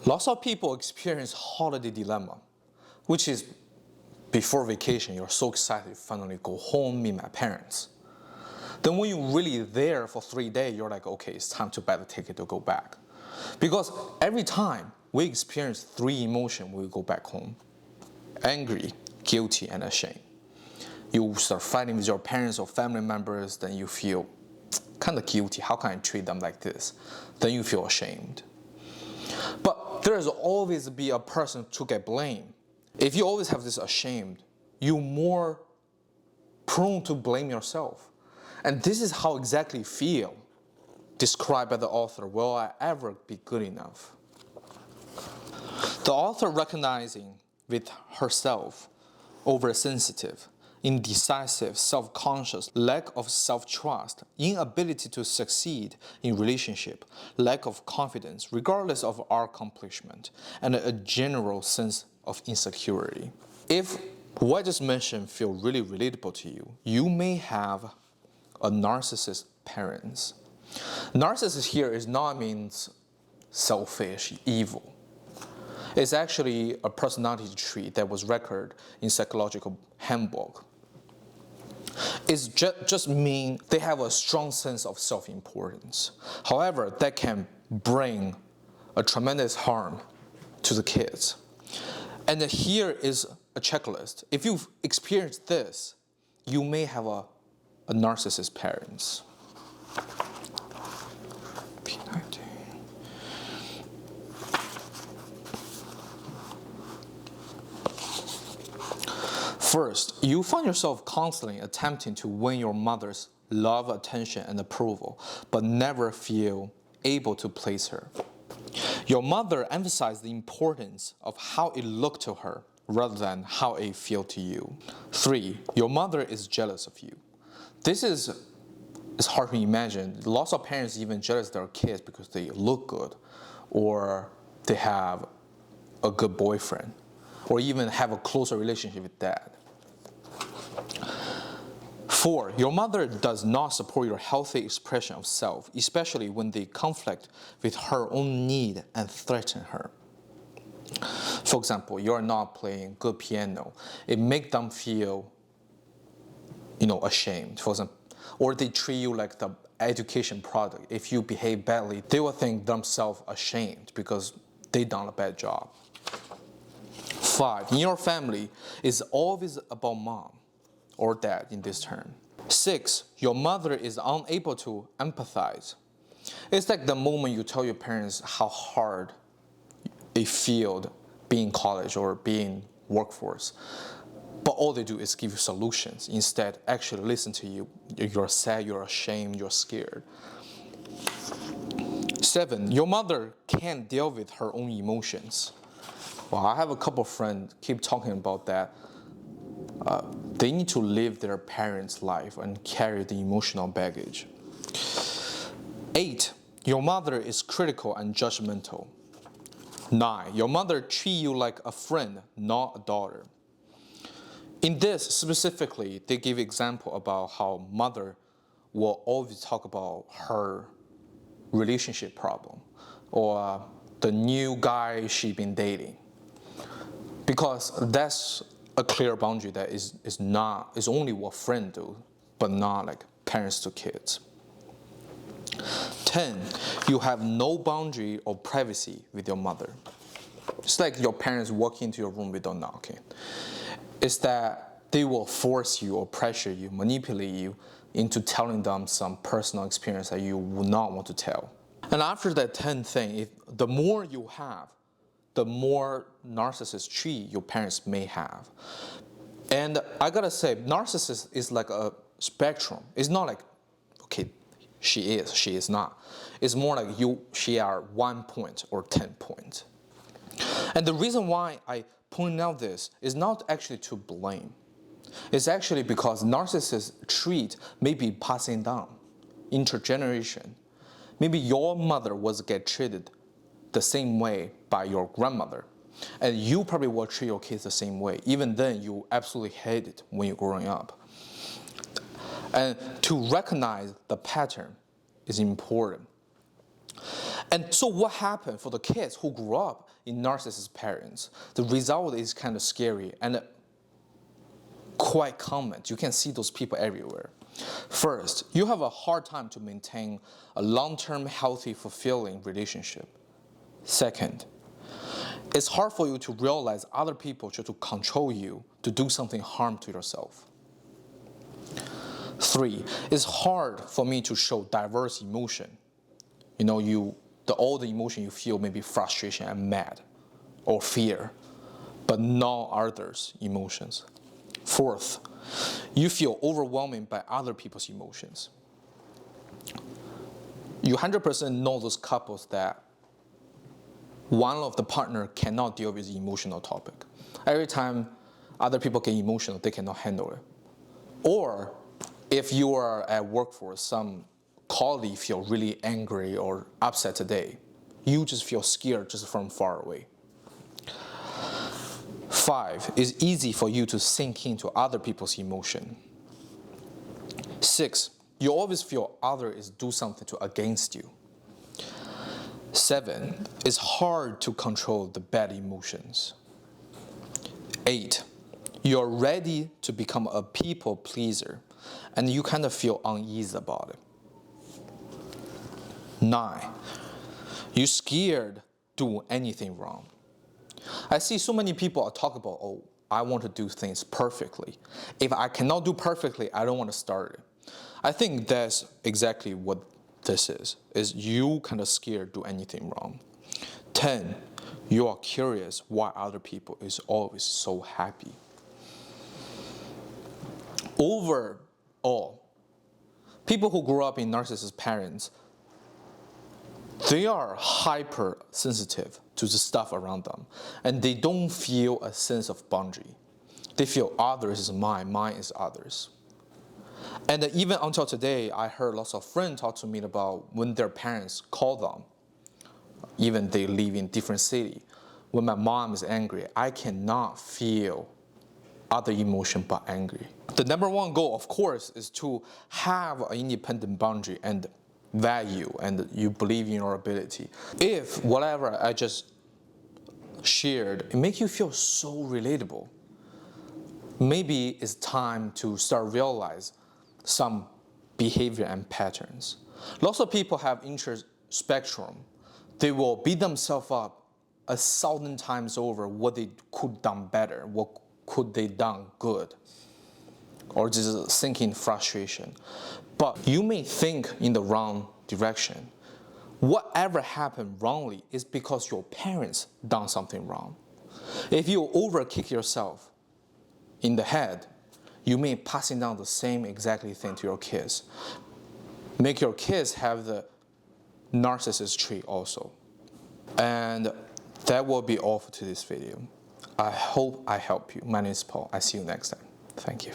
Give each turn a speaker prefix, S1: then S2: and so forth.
S1: Lots of people experience holiday dilemma, which is before vacation, you're so excited to finally go home, meet my parents. Then when you're really there for 3 days, you're like, okay, it's time to buy the ticket to go back. Because every time we experience three emotions when we go back home: angry, guilty, and ashamed. You start fighting with your parents or family members, then you feel kind of guilty. How can I treat them like this? Then you feel ashamed. But there's always be a person to get blamed. If you always have this ashamed, you're more prone to blame yourself. And this is how exactly feel, described by the author, will I ever be good enough? The author recognizing with herself oversensitive, indecisive, self-conscious, lack of self-trust, inability to succeed in relationship, lack of confidence, regardless of our accomplishment, and a general sense of insecurity. If what I just mentioned feel really relatable to you, you may have a narcissist parents. Narcissist here is not means selfish, evil. It's actually a personality trait that was recorded in psychological handbook. It's just mean they have a strong sense of self-importance. However, that can bring a tremendous harm to the kids. And here is a checklist. If you've experienced this, you may have a narcissist parents. First, you find yourself constantly attempting to win your mother's love, attention, and approval, but never feel able to please her. Your mother emphasized the importance of how it looked to her rather than how it felt to you. 3, your mother is jealous of you. This is hard to imagine. Lots of parents even jealous of their kids because they look good, or they have a good boyfriend, or even have a closer relationship with dad. 4, your mother does not support your healthy expression of self, especially when they conflict with her own need and threaten her. For example, you're not playing good piano. It makes them feel, ashamed. For example, or they treat you like the education product. If you behave badly, they will think themselves ashamed because they done a bad job. 5, in your family, it's always about mom or dad in this term. 6, your mother is unable to empathize. It's like the moment you tell your parents how hard it feels being in college or being workforce, but all they do is give you solutions. Instead, actually listen to you. You're sad, you're ashamed, you're scared. 7, your mother can't deal with her own emotions. Well, I have a couple of friends keep talking about that. They need to live their parents' life and carry the emotional baggage. 8, your mother is critical and judgmental. 9, your mother treats you like a friend, not a daughter. In this specifically, they give example about how mother will always talk about her relationship problem or the new guy she been dating, because that's a clear boundary that is only what friends do, but not like parents to kids. 10, you have no boundary or privacy with your mother. It's like your parents walk into your room without knocking. It's that they will force you or pressure you, manipulate you into telling them some personal experience that you would not want to tell. And after that 10 thing, the more you have, the more narcissist trait your parents may have. And I gotta say, narcissist is like a spectrum. It's not like, okay, she is not. It's more like she are 1 point or 10 points. And the reason why I point out this is not actually to blame. It's actually because narcissist trait may be passing down intergeneration. Maybe your mother was get treated the same way by your grandmother, and you probably will treat your kids the same way. Even then, you absolutely hate it when you're growing up. And to recognize the pattern is important. And so what happened for the kids who grew up in narcissist parents? The result is kind of scary and quite common. You can see those people everywhere. First, you have a hard time to maintain a long-term, healthy, fulfilling relationship. Second, it's hard for you to realize other people try to control you to do something harm to yourself. 3, it's hard for me to show diverse emotion. All the emotion you feel may be frustration and mad or fear, but no others' emotions. 4th, you feel overwhelmed by other people's emotions. You 100% know those couples that one of the partner cannot deal with the emotional topic. Every time other people get emotional, they cannot handle it. Or if you are at workforce, some colleague feel really angry or upset today, you just feel scared just from far away. 5, it's easy for you to sink into other people's emotion. 6, you always feel others do something against you. 7, it's hard to control the bad emotions. 8, you're ready to become a people pleaser and you kind of feel uneasy about it. 9, you're scared to do anything wrong. I see so many people talk about, oh, I want to do things perfectly. If I cannot do perfectly, I don't want to start it. I think that's exactly what this is you kind of scared to do anything wrong. 10, you are curious why other people is always so happy. Overall, people who grew up in narcissist parents, they are hypersensitive to the stuff around them, and they don't feel a sense of boundary. They feel others is mine, mine is others. And even until today, I heard lots of friends talk to me about when their parents call them, even they live in different city. When my mom is angry, I cannot feel other emotion but angry. The number one goal, of course, is to have an independent boundary and value, and you believe in your ability. If whatever I just shared, it makes you feel so relatable, maybe it's time to start realize some behavior and patterns. Lots of people have interest spectrum. They will beat themselves up 1,000 times over what they could done better, what could they done good, or just thinking frustration. But you may think in the wrong direction. Whatever happened wrongly is because your parents done something wrong. If you overkick yourself in the head, you may passing down the same exactly thing to your kids. Make your kids have the narcissist trait also. And that will be all for today's video. I hope I help you. My name is Paul. I see you next time. Thank you.